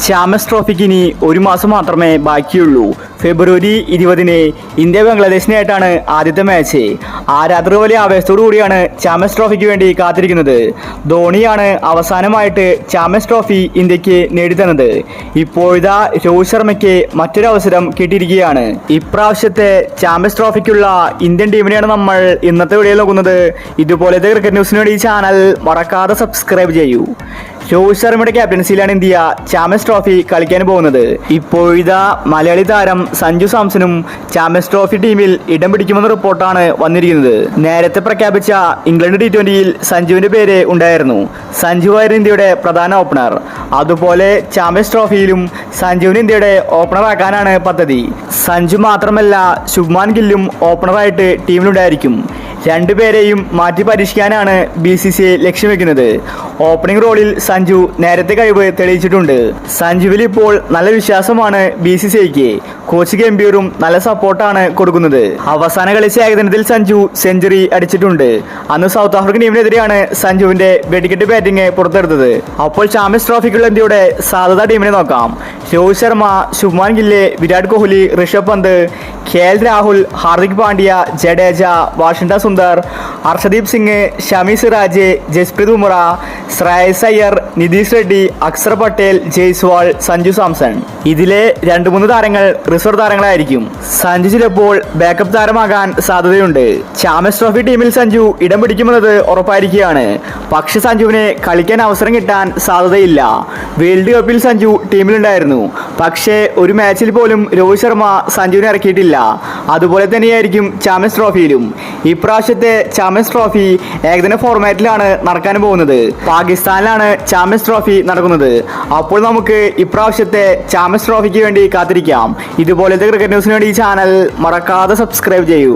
Champions ട്രോഫിക്ക് ഇനി ഒരു മാസം മാത്രമേ ബാക്കിയുള്ളൂ. ഫെബ്രുവരി 20-ന് ഇന്ത്യ ബംഗ്ലാദേശിനായിട്ടാണ് ആദ്യത്തെ മാച്ച്. ആരാധകർ വലിയ ആവേശത്തോടു കൂടിയാണ് ചാമ്പ്യൻസ് ട്രോഫിക്ക് വേണ്ടി കാത്തിരിക്കുന്നത്. ധോണിയാണ് അവസാനമായിട്ട് ചാമ്പ്യൻസ് ട്രോഫി ഇന്ത്യക്ക് നേടിത്തന്നത്. ഇപ്പോഴിതാ രോഹിത് ശർമ്മയ്ക്ക് മറ്റൊരു അവസരം കിട്ടിയിരിക്കുകയാണ്. ഇപ്രാവശ്യത്തെ ചാമ്പ്യൻസ് ട്രോഫിക്കുള്ള ഇന്ത്യൻ ടീമിനെയാണ് നമ്മൾ ഇന്നത്തെ വീഡിയോയിൽ നോക്കുന്നത്. ഇതുപോലത്തെ ക്രിക്കറ്റ് ന്യൂസിന് വേണ്ടി ഈ ചാനൽ മറക്കാതെ സബ്സ്ക്രൈബ് ചെയ്യൂ. രോഹിത് ശർമ്മയുടെ ക്യാപ്റ്റൻസിയിലാണ് ഇന്ത്യ ചാമ്പ്യൻസ് ട്രോഫി കളിക്കാൻ പോകുന്നത്. ഇപ്പോഴിതാ മലയാളി താരം സഞ്ജു സാംസണും ചാമ്പ്യൻസ് ട്രോഫി ടീമിൽ ഇടം പിടിക്കുമെന്ന റിപ്പോർട്ടാണ് വന്നിരിക്കുന്നത്. നേരത്തെ പ്രഖ്യാപിച്ച ഇംഗ്ലണ്ട് T20യിൽ സഞ്ജുവിന്റെ പേര് ഉണ്ടായിരുന്നു. സഞ്ജുവായിരുന്നു ഇന്ത്യയുടെ പ്രധാന ഓപ്പണർ. അതുപോലെ ചാമ്പ്യൻസ് ട്രോഫിയിലും സഞ്ജുവിന് ഇന്ത്യയുടെ ഓപ്പണറാക്കാനാണ് പദ്ധതി. സഞ്ജു മാത്രമല്ല, ശുഭ്മാൻ ഗില്ലും ഓപ്പണറായിട്ട് ടീമിലുണ്ടായിരിക്കും. രണ്ടുപേരെയും മാറ്റി പരീക്ഷിക്കാനാണ് BCCI ലക്ഷ്യം വെക്കുന്നത്. ഓപ്പണിംഗ് റോളിൽ സഞ്ജു നേരത്തെ കഴിവ് തെളിയിച്ചിട്ടുണ്ട്. സഞ്ജുവിൽ ഇപ്പോൾ നല്ല വിശ്വാസമാണ് BCCIക്ക്. കോച്ച് ഗംഭീറും നല്ല സപ്പോർട്ടാണ് കൊടുക്കുന്നത്. അവസാന കളിച്ച ഏകദിനത്തിൽ സഞ്ജു സെഞ്ചുറി അടിച്ചിട്ടുണ്ട്. അന്ന് സൗത്ത് ആഫ്രിക്കൻ ടീമിനെതിരെയാണ് സഞ്ജുവിന്റെ വെടിക്കെട്ട് ബാറ്റിംഗ് പുറത്തെടുത്തത്. അപ്പോൾ ചാമ്പ്യൻസ് ട്രോഫിക്കുള്ള ഇന്ത്യയുടെ സാധ്യത ടീമിനെ നോക്കാം. Rohit Sharma, Shubman Gill, Virat Kohli, Rishabh Pant, KL Rahul, Hardik Pandya, Jadeja, Washington Sundar, Harshdeep Singh, Shami Siraj, Jasprit Bumrah, Shreyas Iyer, Nitish Reddy, Akshar Patel, Jaiswal, Sanju Samson. ഇതിലെ 2-3 താരങ്ങൾ റിസർവ് താരങ്ങളായിരിക്കും. സഞ്ജു ചിലപ്പോൾ ബാക്കപ്പ് താരമാകാൻ സാധ്യതയുണ്ട്. ചാമ്പ്യൻസ് ട്രോഫി ടീമിൽ സഞ്ജു ഇടം പിടിക്കുമെന്നത് ഉറപ്പായിരിക്കുകയാണ്. പക്ഷെ സഞ്ജുവിന് കളിക്കാൻ അവസരം കിട്ടാൻ സാധ്യതയില്ല. വേൾഡ് കപ്പിൽ സഞ്ജു ടീമിലുണ്ടായിരുന്നു. പക്ഷേ ഒരു മാച്ചിൽ പോലും രോഹിത് ശർമ്മ സഞ്ജുവിനെ ഇറക്കിയിട്ടില്ല. അതുപോലെ തന്നെയായിരിക്കും ചാമ്പ്യൻസ് ട്രോഫിയിലും. ഇപ്രാവശ്യത്തെ ചാമ്പ്യൻസ് ട്രോഫി ഏകദിന ഫോർമാറ്റിലാണ് നടക്കാൻ പോകുന്നത്. പാകിസ്ഥാനിലാണ് ചാമ്പ്യൻസ് ട്രോഫി നടക്കുന്നത്. അപ്പോൾ നമുക്ക് ഇപ്രാവശ്യത്തെ ചാമ്പ്യൻസ് ട്രോഫിക്ക് വേണ്ടി കാത്തിരിക്കാം. ഇതുപോലത്തെ ക്രിക്കറ്റ് ന്യൂസിന് വേണ്ടി ഈ ചാനൽ മറക്കാതെ സബ്സ്ക്രൈബ് ചെയ്യൂ.